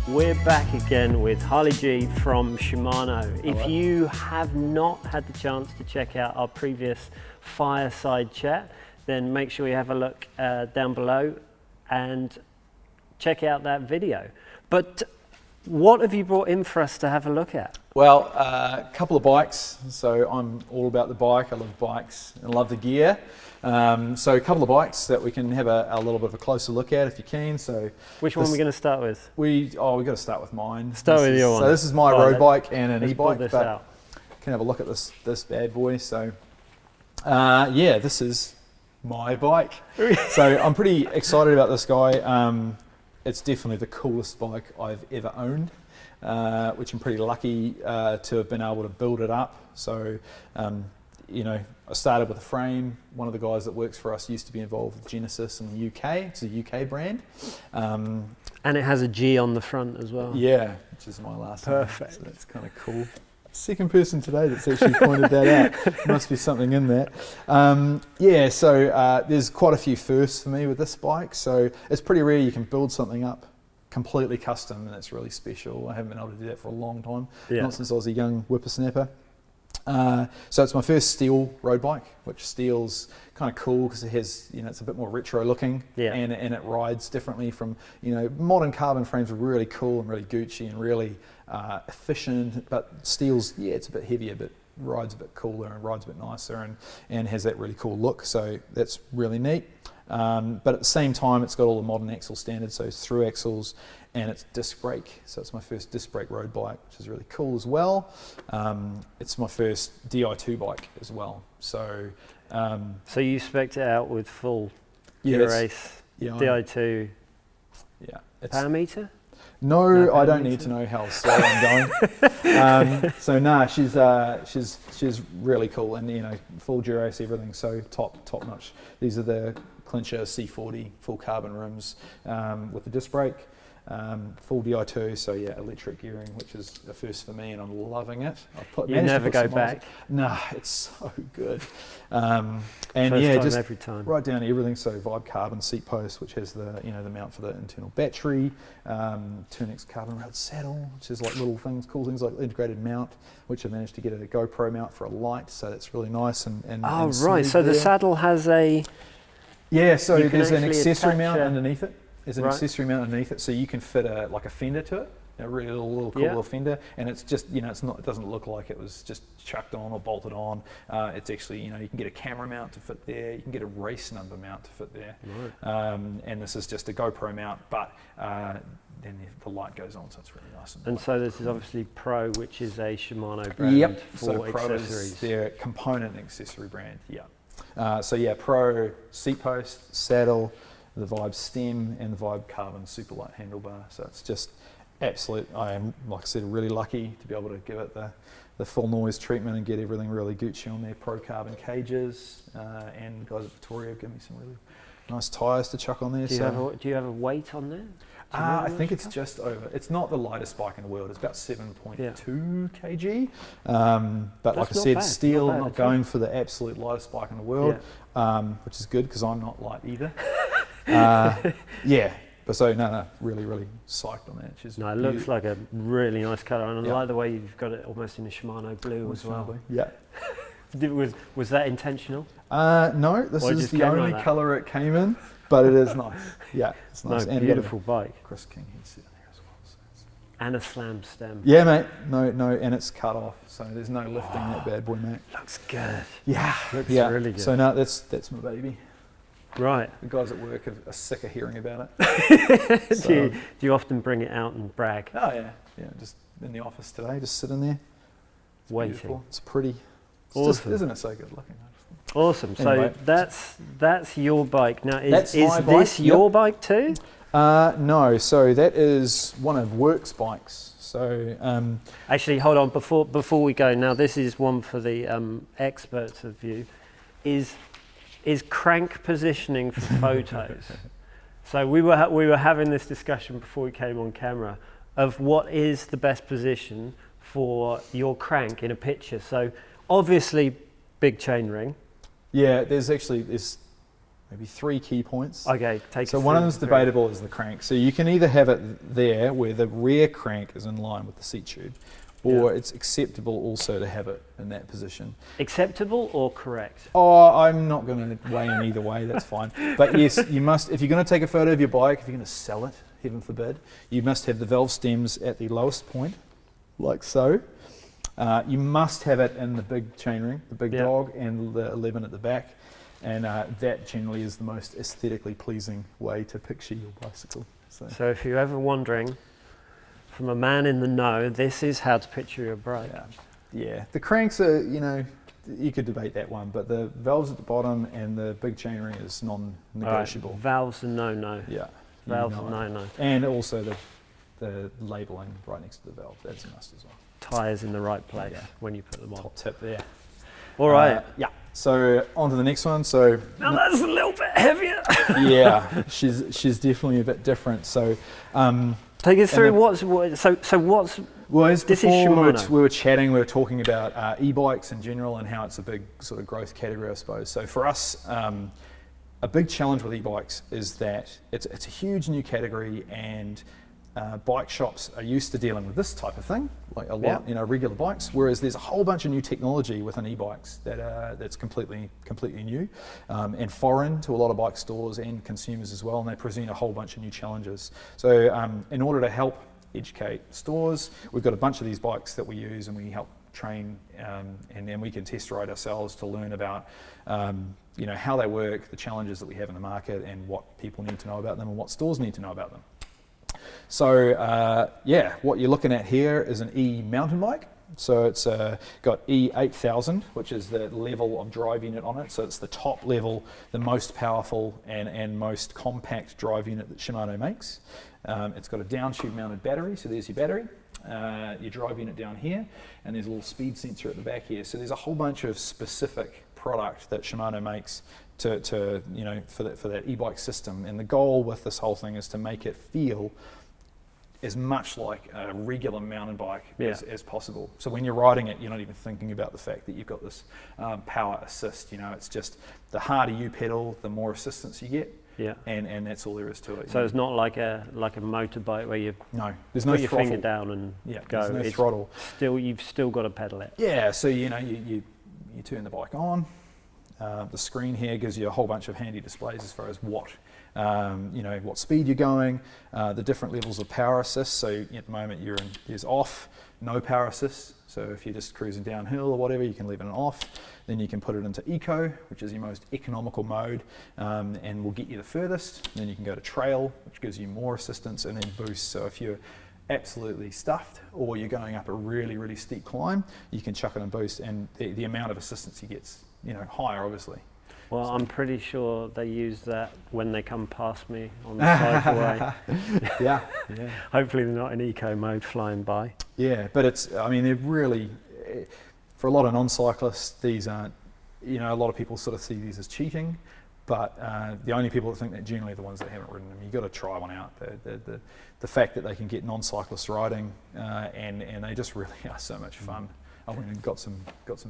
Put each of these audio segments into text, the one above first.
We're back again with Harley Gee from Shimano. If you have not had the chance to check out our previous fireside chat, then make sure you have a look down below and check out that video. But what have you brought in for us to have a look at? Well, a couple of bikes. So I'm all about the bike. I love bikes and love the gear. So a couple of bikes that we can have a little bit of a closer look at if you're keen. So which one are we going to start with? We got to start with mine. Start with your one. So this is my road bike and an e-bike. But out. Can have a look at this bad boy. So yeah, this is my bike. So I'm pretty excited about this guy. It's definitely the coolest bike I've ever owned, which I'm pretty lucky to have been able to build it up. So, you know, I started with a frame. One of the guys that works for us used to be involved with Genesis in the UK. It's a UK brand. And it has a G on the front as well. Yeah, which is my last name. Perfect. So that's kind of cool. Second person today that's actually pointed that out. Must be something in that. Yeah, so there's quite a few firsts for me with this bike. So it's pretty rare you can build something up completely custom, and it's really special. I haven't been able to do that for a long time, not since I was a young whippersnapper. So it's my first steel road bike, which steel's kind of cool because it has, you know, it's a bit more retro looking, and it rides differently from, you know, modern carbon frames are really cool and really Gucci and really efficient, but steel's, yeah, it's a bit heavier, but rides a bit cooler and rides a bit nicer and has that really cool look. So that's really neat. But at the same time, it's got all the modern axle standards, so it's through axles and it's disc brake. So it's my first disc brake road bike, which is really cool as well. It's my first Di2 bike as well. So so you spec'd it out with full race Di2 power meter? No, I don't need to know how slow I'm going. So nah, she's really cool, and you know, full Durace, everything. So top notch. These are the Clincher C40 full carbon rims with the disc brake, full Di2. So yeah, electric gearing, which is a first for me, and I'm loving it. You never go back. Nah, it's so good. And First yeah, time just every time. right down to everything. So Vibe carbon seat post, which has the, you know, the mount for the internal battery. Turnix carbon railed saddle, which is like little things, cool things like integrated mount, which I managed to get a GoPro mount for a light. So that's really nice and right. So the saddle has a so there's an accessory mount underneath it. There's an accessory mount underneath it, so you can fit like a fender to it. A really little cool little fender, and it's just, you know, it doesn't look like it was just chucked on or bolted on. It's actually, you know, you can get a camera mount to fit there, you can get a race number mount to fit there, and this is just a GoPro mount, but then the light goes on, so it's really nice. And so this is obviously Pro, which is a Shimano brand for so Pro accessories. Is their component accessory brand, so yeah, Pro seat post, saddle, the Vibe stem, and the Vibe carbon super light handlebar. So it's just absolute. I am, like I said, really lucky to be able to give it the full noise treatment and get everything really Gucci on their Pro carbon cages. And guys at Vittoria give me some really nice tyres to chuck on there. Do you have a weight on there? I think it's just over. It's not the lightest bike in the world. It's about 7.2 kg. But like I said, steel. I'm not going for the absolute lightest bike in the world, which is good because I'm not light either. But so no, really psyched on that. She's it looks like a really nice colour, and I like the way you've got it almost in a Shimano blue as well. Yeah. Was that intentional? No, this is the only colour it came in, but it is nice. Yeah, it's nice. No, beautiful bike. Chris King headset in there as well. So and a slam stem. Yeah, mate. No, and it's cut off, so there's no lifting that bad boy, mate. Looks good. Yeah, looks really good. So no, that's my baby. Right. The guys at work are sick of hearing about it. Do you often bring it out and brag? Oh yeah, just in the office today, just sitting there. It's waiting. Beautiful. It's pretty. It's awesome. Just, isn't it so good looking? Awesome. Anyway, so that's your bike. Now is this bike. Your bike too? No, so that is one of Work's bikes. So actually, hold on before we go. Now this is one for the experts of you. Is crank positioning for photos. So we were having this discussion before we came on camera of what is the best position for your crank in a picture. So obviously big chain ring. Yeah, there's maybe 3 key points. Okay, take So us one of through them's the three. debatable is the crank. So you can either have it there where the rear crank is in line with the seat tube, or it's acceptable also to have it in that position. Acceptable or correct? Oh, I'm not going to weigh in either way, that's fine. But yes, you must, if you're going to take a photo of your bike, if you're going to sell it, heaven forbid, you must have the valve stems at the lowest point, like so. You must have it in the big chainring, the big dog, and the 11 at the back. And that generally is the most aesthetically pleasing way to picture your bicycle. So if you're ever wondering, from a man in the know, this is how to picture your bike. Yeah, the cranks are, you know, you could debate that one, but the valves at the bottom and the big chainring is non-negotiable. Right. Valves are no-no. Yeah. Valves are no-no. And also the labelling right next to the valve, that's a must as well. Tyres in the right place when you put them on. Top tip there. All right. Yeah. So on to the next one. So now that's a little bit heavier. Yeah, she's definitely a bit different. So take us through what's well, as this before is Shimano. we were chatting, we were talking about e-bikes in general and how it's a big sort of growth category, I suppose. So for us, a big challenge with e-bikes is that it's a huge new category, and bike shops are used to dealing with this type of thing, like a lot, you know, regular bikes. Whereas there's a whole bunch of new technology within e-bikes that's completely new and foreign to a lot of bike stores and consumers as well, and they present a whole bunch of new challenges. So in order to help educate stores, we've got a bunch of these bikes that we use, and we help train, and then we can test ride ourselves to learn about you know, how they work, the challenges that we have in the market, and what people need to know about them and what stores need to know about them. So what you're looking at here is an e-mountain bike. So it's got E8000, which is the level of drive unit on it. So it's the top level, the most powerful and most compact drive unit that Shimano makes. It's got a down tube mounted battery, so there's your battery, your drive unit down here, and there's a little speed sensor at the back here. So there's a whole bunch of specific product that Shimano makes to you know, for that e-bike system. And the goal with this whole thing is to make it feel as much like a regular mountain bike as possible. So when you're riding it, you're not even thinking about the fact that you've got this power assist. You know, it's just the harder you pedal, the more assistance you get. Yeah. And that's all there is to it. So it's not like a motorbike where you there's no put your throttle. finger down and go. There's no throttle. You've still got to pedal it. Yeah. So you know, you turn the bike on. The screen here gives you a whole bunch of handy displays as far as what you know, what speed you're going, the different levels of power assist. So at the moment there's off, no power assist. So if you're just cruising downhill or whatever, you can leave it on off. Then you can put it into eco, which is your most economical mode, and will get you the furthest. Then you can go to trail, which gives you more assistance, and then boost. So if you're absolutely stuffed or you're going up a really, really steep climb, you can chuck it in boost, and the amount of assistance you get's, you know, higher, obviously. Well, I'm pretty sure they use that when they come past me on the cycleway. Yeah. Hopefully they're not in eco mode flying by. Yeah, but it's, I mean, they're really, for a lot of non-cyclists, these aren't, you know, a lot of people sort of see these as cheating, but the only people that think that generally are the ones that haven't ridden them. You've got to try one out. The fact that they can get non-cyclists riding and they just really are so much fun. I went and got some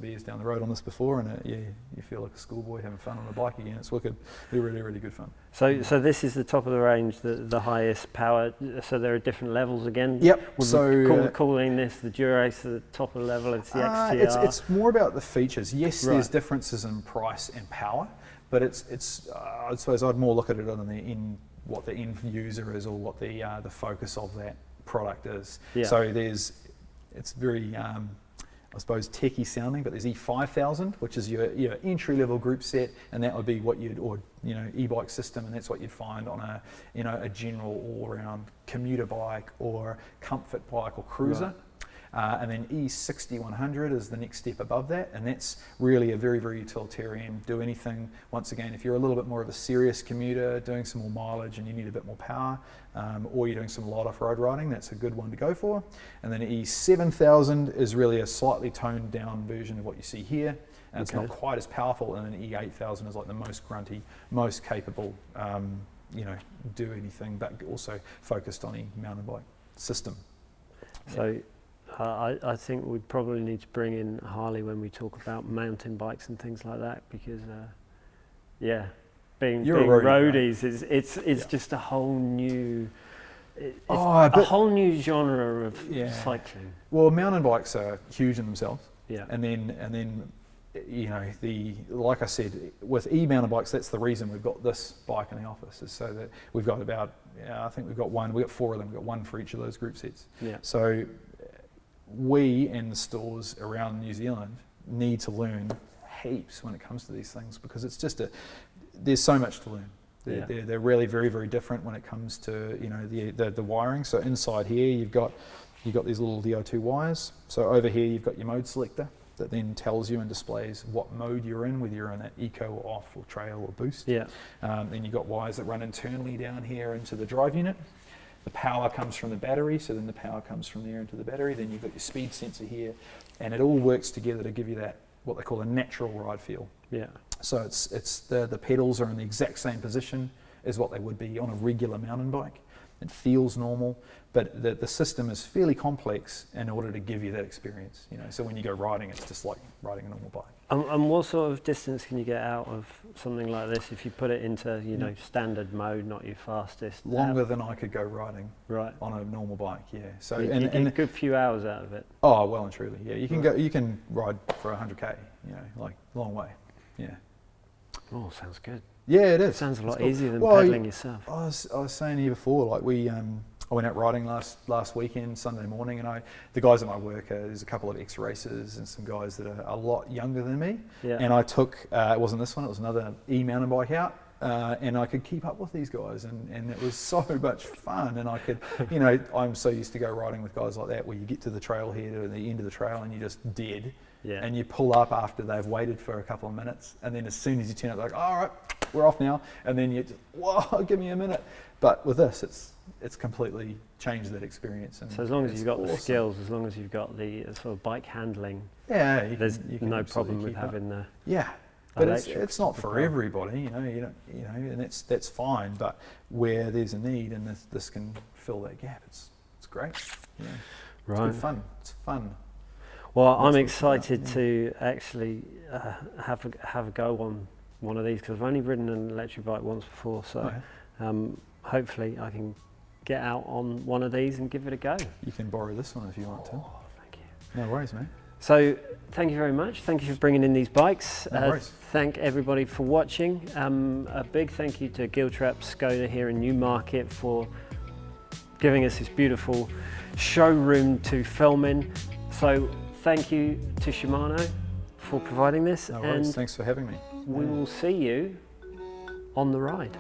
beers down the road on this before, and you feel like a schoolboy having fun on a bike again. It's wicked. They're really, really good fun. So this is the top of the range, the highest power. So there are different levels again. Yep. So calling this the Durace at the top of the level. It's the XTR. It's more about the features. Yes, there's differences in price and power, but it's I suppose I'd more look at it on what the end user is, or what the focus of that product is. Yeah. So it's very I suppose techie sounding, but there's E5000, which is your entry level group set, and that would be what e-bike system, and that's what you'd find on a general all around commuter bike or comfort bike or cruiser. Right. And then E6100 is the next step above that, and that's really a very, very utilitarian, do anything. Once again, if you're a little bit more of a serious commuter, doing some more mileage and you need a bit more power, or you're doing some light off-road riding, that's a good one to go for. And then E7000 is really a slightly toned down version of what you see here, and it's not quite as powerful. And then E8000 is like the most grunty, most capable, do anything, but also focused on a mountain bike system. So. I think we probably need to bring in Harley when we talk about mountain bikes and things like that, because being You're a roadie, roadies. It's just a whole new, a whole new genre of cycling. Well, mountain bikes are huge in themselves. Yeah. And then, you know, like I said, with e-mountain bikes, that's the reason we've got this bike in the office, is so that we've got about, I think we've got 4 of them. We've got one for each of those group sets. Yeah. So we and the stores around New Zealand need to learn heaps when it comes to these things, because it's just there's so much to learn. They're really very, very different when it comes to, you know, the wiring. So inside here you've got these little DO2 wires. So over here you've got your mode selector that then tells you and displays what mode you're in, whether you're in that eco, off, or trail, or boost. Yeah. Then you've got wires that run internally down here into the drive unit. The power comes from the battery, so then the power comes from there into the battery. Then you've got your speed sensor here, and it all works together to give you that, what they call a natural ride feel. Yeah. So it's the pedals are in the exact same position as what they would be on a regular mountain bike. It feels normal, but the system is fairly complex in order to give you that experience. You know, so when you go riding, it's just like riding a normal bike. And what sort of distance can you get out of something like this if you put it into, you know, standard mode, not your fastest? Longer than I could go riding. Right. On a normal bike, yeah. So you get a good few hours out of it. Oh, well and truly, yeah. You can ride for 100k, you know, like long way, yeah. Oh, sounds good. Yeah, it is. It sounds a lot easier than pedaling yourself. I was saying to you before, like I went out riding last weekend, Sunday morning, and the guys at my work, there's a couple of ex-racers and some guys that are a lot younger than me. Yeah. And I took, it wasn't this one, it was another e-mountain bike out. And I could keep up with these guys, and it was so much fun. And I could, you know, I'm so used to go riding with guys like that, where you get to the trail here, to the end of the trail, and you're just dead. Yeah. And you pull up after they've waited for a couple of minutes, and then as soon as you turn up, they're like, all right, we're off now. And then you just, whoa, give me a minute. But with this, it's completely changed that experience. And so as long as you've got the skills, as long as you've got the sort of bike handling, there's no problem with having the But it's not for everybody, you know, and that's fine. But where there's a need, and this can fill that gap, it's great. Yeah. Right. It's good fun. It's fun. Well, I'm excited to actually have a go on one of these, because I've only ridden an electric bike once before. So hopefully I can get out on one of these and give it a go. You can borrow this one if you want to. Thank you. No worries, mate. So thank you very much. Thank you for bringing in these bikes. No worries. Thank everybody for watching. A big thank you to Giltrap Skoda here in Newmarket for giving us this beautiful showroom to film in. So thank you to Shimano for providing this. No worries. And thanks for having me. we will see you on the ride.